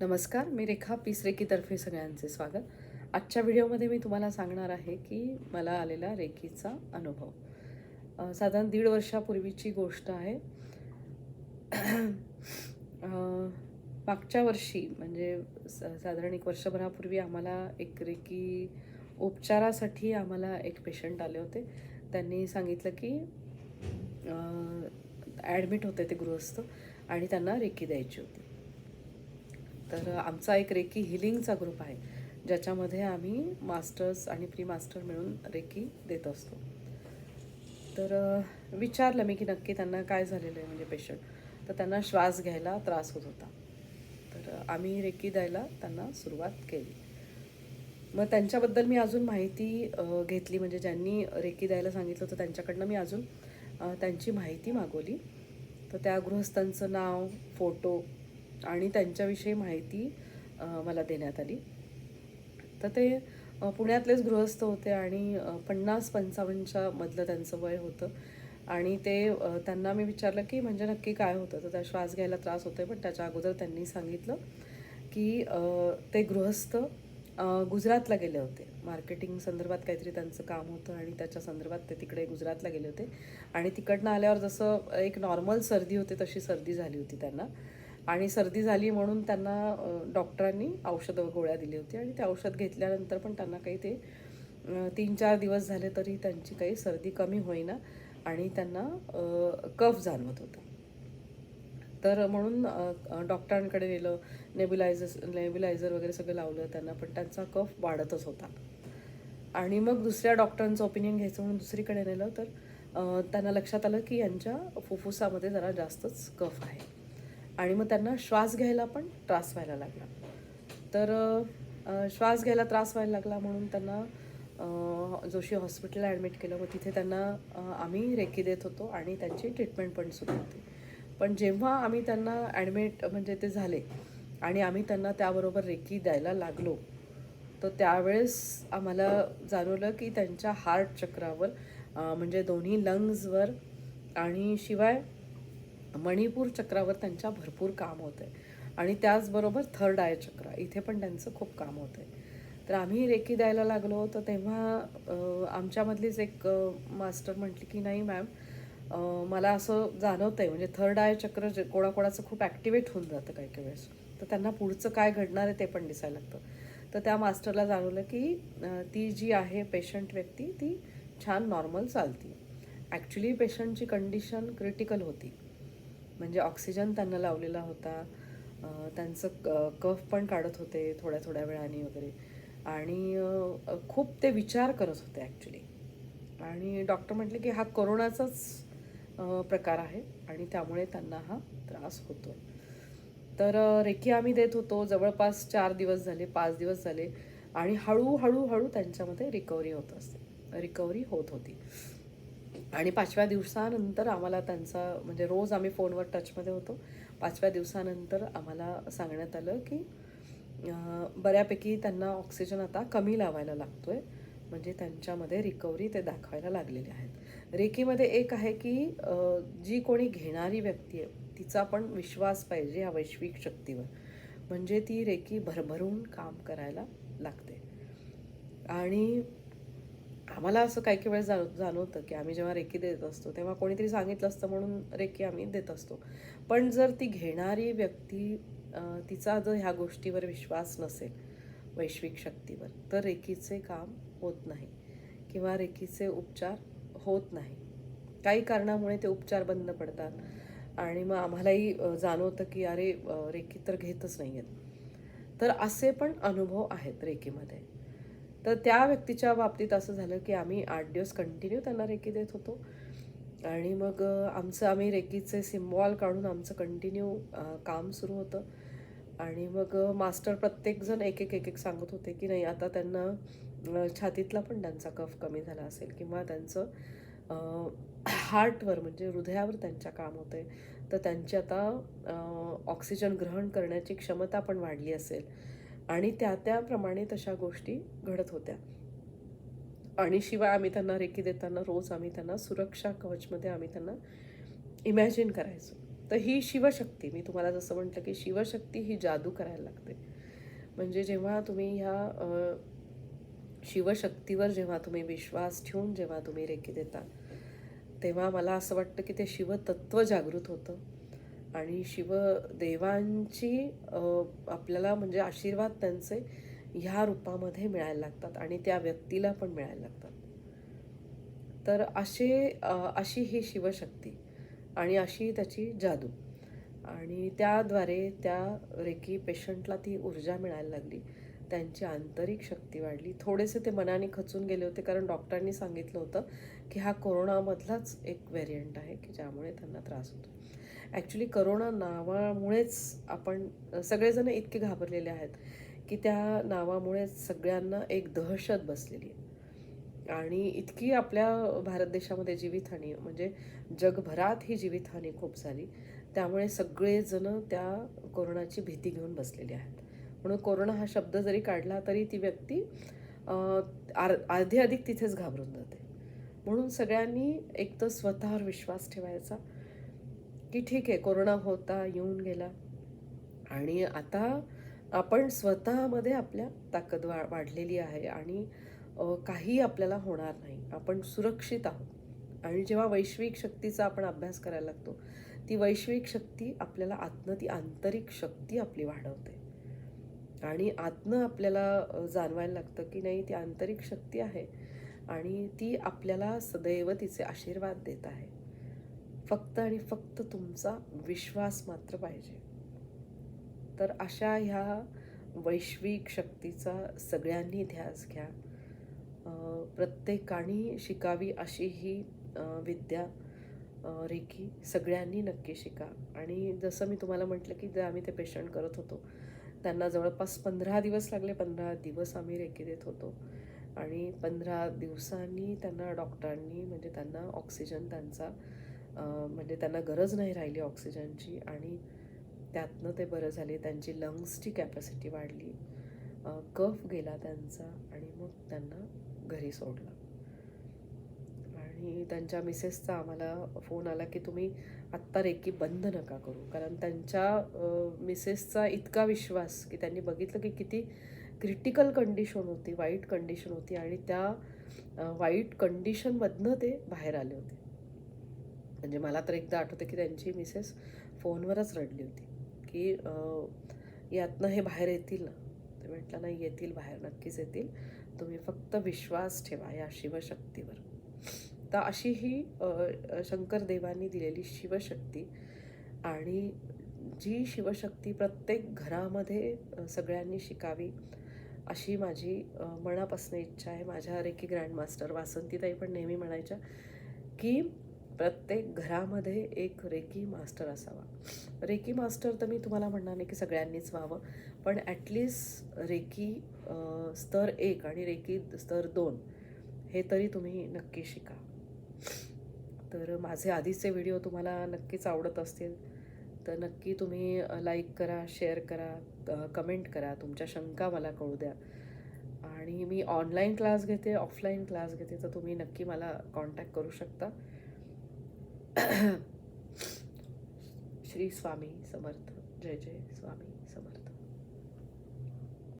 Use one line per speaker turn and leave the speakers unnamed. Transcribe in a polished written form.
नमस्कार, मी रेखा पीस रेकीतर्फे सगळ्यांचे स्वागत. आजच्या व्हिडिओमध्ये मी तुम्हाला सांगणार आहे की मला आलेला रेकीचा अनुभव. साधारण 1.5 वर्षापूर्वीची गोष्ट आहे. अ, मागच्या वर्षी म्हणजे साधारण 1 वर्षभरापूर्वी आम्हाला एक रेकी उपचारासाठी आम्हाला एक पेशंट आले होते. त्यांनी सांगितलं की ॲडमिट होते ते गृहस्थ आणि त्यांना रेकी द्यायची होती. तर आमचा एक रेकी हिलिंगचा ग्रुप आहे, ज्याच्यामध्ये आम्ही मास्टर्स आणि प्री मास्टर मिळून रेकी देत असतो. तर विचारलं मी की नक्की त्यांना काय झालेलं आहे म्हणजे पेशंट. तर त्यांना श्वास घ्यायला त्रास होत होता. तर आम्ही रेकी द्यायला त्यांना सुरुवात केली. मग त्यांच्याबद्दल मी अजून माहिती घेतली, म्हणजे ज्यांनी रेकी द्यायला सांगितलं होतं त्यांच्याकडनं मी अजून त्यांची माहिती मागवली. तर त्या गृहस्थांचं नाव, फोटो आणि त्यांच्याविषयी माहिती मला देण्यात आली. तर ते पुण्यातलेच गृहस्थ होते आणि 50-55च्या मधलं त्यांचं वय होतं. आणि ते त्यांना मी विचारलं की म्हणजे नक्की काय होतं. तर त्या श्वास घ्यायला त्रास होतोय, पण त्याच्या अगोदर त्यांनी सांगितलं की ते गृहस्थ गुजरातला गेले होते. मार्केटिंग संदर्भात काहीतरी त्यांचं काम होतं आणि त्याच्या संदर्भात ते तिकडे गुजरातला गेले होते. आणि तिकडनं आल्यावर जसं एक नॉर्मल सर्दी होते तशी सर्दी झाली होती त्यांना. आणि सर्दी झाली म्हणून त्यांना डॉक्टरांनी औषधं गोळ्या दिली होती आणि ते औषध घेतल्यानंतर पण त्यांना काही ते 3-4 दिवस झाले तरी त्यांची काही सर्दी कमी होईना आणि त्यांना कफ जाणवत होता. तर म्हणून डॉक्टरांकडे नेलं, नेब्युलायझर वगैरे सगळं लावलं त्यांना, पण त्यांचा कफ वाढतच होता. आणि मग दुसऱ्या डॉक्टरांचं ओपिनियन घ्यायचं म्हणून दुसरीकडे नेलं, तर त्यांना लक्षात आलं की यांच्या फुफ्फुसामध्ये जरा जास्तच कफ आहे. आणि मग त्यांना श्वास घ्यायला पण त्रास व्हायला लागला. तर श्वास घ्यायला त्रास व्हायला लागला म्हणून त्यांना जोशी हॉस्पिटलला ॲडमिट केलं. मग तिथे त्यांना आम्ही रेकी देत होतो आणि त्यांची ट्रीटमेंट पण सुरू होती. पण जेव्हा आम्ही त्यांना ॲडमिट म्हणजे ते झाले आणि आम्ही त्यांना त्याबरोबर रेकी द्यायला लागलो, तर त्यावेळेस आम्हाला जाणवलं की त्यांच्या हार्ट चक्रावर म्हणजे दोन्ही लंग्सवर आणि शिवाय मणिपूर चक्रावर त्यांच्या भरपूर काम होतं आहे. आणि त्याचबरोबर थर्ड आय चक्र इथे पण त्यांचं खूप काम होतं आहे. तर आम्ही रेकी द्यायला लागलो, तर तेव्हा आमच्यामधलीच एक मास्टर म्हटली की नाही मॅम, मला असं जाणवतं आहे म्हणजे थर्ड आय चक्र जे कोणाकोणाचं खूप ॲक्टिवेट होऊन जातं काही काही वेळेस, तर त्यांना पुढचं काय घडणार आहे ते पण दिसायला लागतं. तर त्या मास्टरला जाणवलं की ती जी आहे पेशंट व्यक्ती ती छान नॉर्मल चालती. ॲक्च्युली पेशंटची कंडिशन क्रिटिकल होती, म्हणजे ऑक्सिजन त्यांना लावलेला होता. त्यांचं कफ पण काढत होते थोड्या थोड्या वेळाने वगैरे. आणि खूप ते विचार करत होते ॲक्च्युली. आणि डॉक्टर म्हटले की हा कोरोनाचाच प्रकार आहे आणि त्यामुळे त्यांना हा त्रास होतो. तर रेकी आम्ही देत होतो जवळपास 4 दिवस झाले, 5 दिवस झाले. आणि हळूहळू त्यांच्यामध्ये रिकव्हरी होत असते, रिकव्हरी होत होती. आणि 5व्या दिवसानंतर आम्हाला त्यांचा म्हणजे रोज आम्ही फोनवर टचमध्ये होतो. 5व्या दिवसानंतर आम्हाला सांगण्यात आलं की बऱ्यापैकी त्यांना ऑक्सिजन आता कमी लावायला लागतोय, म्हणजे त्यांच्यामध्ये रिकव्हरी ते दाखवायला लागलेले आहेत. रेकीमध्ये एक आहे की जी कोणी घेणारी व्यक्ती आहे तिचा पण विश्वास पाहिजे या वैश्विक शक्तीवर, म्हणजे ती रेकी भरभरून काम करायला लागते. आणि आम्हाला असं काही काही वेळेस जाणवतं की आम्ही जेव्हा रेकी देत असतो तेव्हा कोणीतरी सांगितलं असतं म्हणून रेकी आम्ही देत असतो. पण जर ती घेणारी व्यक्ती तिचा जर ह्या गोष्टीवर विश्वास नसेल, वैश्विक शक्तीवर, तर रेकीचे काम होत नाही किंवा रेकीचे उपचार होत नाही. काही कारणामुळे ते उपचार बंद पडतात आणि मग आम्हालाही जाणवतं की अरे रेकी तर घेतच नाही आहेत. तर असे पण अनुभव आहेत रेकीमध्ये. तर त्या व्यक्तीच्या बाबतीत असं झालं की आम्ही 8 दिवस कंटिन्यू त्यांना रेकी देत होतो. आणि मग आम्ही रेकीचे सिम्बॉल काढून आमचं कंटिन्यू काम सुरू होतं. आणि मग मास्टर प्रत्येकजण एक सांगत होते की नाही आता त्यांना छातीतला पण त्यांचा कफ कमी झाला असेल किंवा त्यांचं हार्टवर म्हणजे हृदयावर त्यांच्या काम होतं आहे, तर त्यांची आता ऑक्सिजन ग्रहण करण्याची क्षमता पण वाढली असेल. आणि त्याप्रमाणे तशा गोष्टी घडत होत्या. आणि शिवाय आम्ही त्यांना रेकी देताना रोज आम्ही त्यांना सुरक्षा कवचमध्ये आम्ही त्यांना इमॅजिन करायचो तर ही शिवशक्ती, मी तुम्हाला जसं म्हटलं की शिवशक्ती ही जादू करायला लागते. म्हणजे जेव्हा तुम्ही ह्या शिवशक्तीवर जेव्हा तुम्ही विश्वास ठेवून जेव्हा तुम्ही रेकी देता, तेव्हा मला असं वाटतं की ते शिवतत्व जागृत होतं आणि शिवदेवांची आपल्याला म्हणजे आशीर्वाद त्यांचे ह्या रूपामध्ये मिळायला लागतात आणि त्या व्यक्तीला पण मिळायला लागतात. तर अशी ही शिवशक्ती आणि अशी त्याची जादू आणि त्याद्वारे त्या रेकी पेशंटला ती ऊर्जा मिळायला लागली. त्यांची आंतरिक शक्ती वाढली. थोडेसे ते मनाने खचून गेले होते कारण डॉक्टरांनी सांगितलं होतं की हा कोरोनामधलाच एक व्हेरियंट आहे की ज्यामुळे त्यांना त्रास होतो. ॲक्च्युली करोना नावामुळेच आपण सगळेजण इतके घाबरलेले आहेत की त्या नावामुळेच सगळ्यांना एक दहशत बसलेली आहे. आणि इतकी आपल्या भारत देशामध्ये जीवितहानी म्हणजे जगभरात ही जीवितहानी खूप झाली. त्यामुळे सगळेजण त्या कोरोनाची भीती घेऊन बसलेले आहेत. म्हणून कोरोना हा शब्द जरी काढला तरी ती व्यक्ती अ, अर्धी अधिक तिथेच घाबरून जाते. म्हणून सगळ्यांनी एक तर स्वतःवर विश्वास ठेवायचा की ठीक आहे, कोरोना होता, येऊन गेला आणि आता आपण स्वतःमध्ये आपल्या ताकद वाढलेली आहे आणि काही आपल्याला होणार नाही. आपण सुरक्षित आहोत आणि जेव्हा वैश्विक शक्तीचा आपण अभ्यास करायला लागतो, ती वैश्विक शक्ती आपल्याला आतनं ती आंतरिक शक्ती आपली वाढवते आणि आतनं आपल्याला जाणवायला लागतं की नाही ती आंतरिक शक्ती आहे आणि ती आपल्याला सदैव तिचे आशीर्वाद देत आहे. फक्त आणि फक्त तुमचा विश्वास मात्र पाहिजे. तर अशा ह्या वैश्विक शक्तीचा सगळ्यांनी ध्यास घ्या. प्रत्येकाने शिकावी अशी ही विद्या रेकी सगळ्यांनी नक्की शिका. आणि जसं मी तुम्हाला म्हटलं की जे आम्ही ते पेशंट करत होतो त्यांना जवळपास 15 दिवस लागले. 15 दिवस आम्ही रेकी देत होतो आणि 15 दिवसांनी त्यांना डॉक्टरांनी म्हणजे त्यांना ऑक्सिजन त्यांचा म्हणजे त्यांना गरज नाही राहिली ऑक्सिजनची आणि त्यातनं ते बरं झाले. त्यांची लंग्सची कॅपॅसिटी वाढली, कफ गेला त्यांचा आणि मग त्यांना घरी सोडलं. आणि त्यांच्या मिसेसचा आम्हाला फोन आला की तुम्ही आत्ता रेकी बंद नका करू, कारण त्यांच्या मिसेसचा इतका विश्वास की त्यांनी बघितलं की किती क्रिटिकल कंडिशन होती, वाईट कंडिशन होती आणि त्या वाईट कंडिशनमधनं ते बाहेर आले होते. म्हणजे मला तर एकदा आठवतं की त्यांची मिसेस फोनवरच रडली होती की यातनं हे बाहेर येतील ना. ते म्हटलं नाही, येतील बाहेर, नक्कीच येतील, तुम्ही फक्त विश्वास ठेवा या शिवशक्तीवर. तर अशी ही शंकर देवांनी दिलेली शिवशक्ती आणि जी शिवशक्ती प्रत्येक घरामध्ये सगळ्यांनी शिकावी अशी माझी मनापासून इच्छा आहे. माझ्या रेकी ग्रँडमास्टर वासंतीताई पण नेहमी म्हणायच्या की प्रत्येक घरामध्ये एक रेकी मास्टर असावा. रेकी मास्टर तर मी तुम्हाला म्हणणार नाही की सगळ्यांनीच व्हावं, पण ॲटलिस्ट रेकी स्तर 1 आणि रेकी स्तर 2 हे तरी तुम्ही नक्की शिका. तर माझे आधीचे व्हिडिओ तुम्हाला नक्कीच आवडत असतील तर नक्की तुम्ही लाईक करा, शेअर करा, कमेंट करा, तुमच्या शंका मला कळू द्या. आणि मी ऑनलाईन क्लास घेते, ऑफलाईन क्लास घेते, तर तुम्ही नक्की मला कॉन्टॅक्ट करू शकता. श्री स्वामी समर्थ. जय जय स्वामी.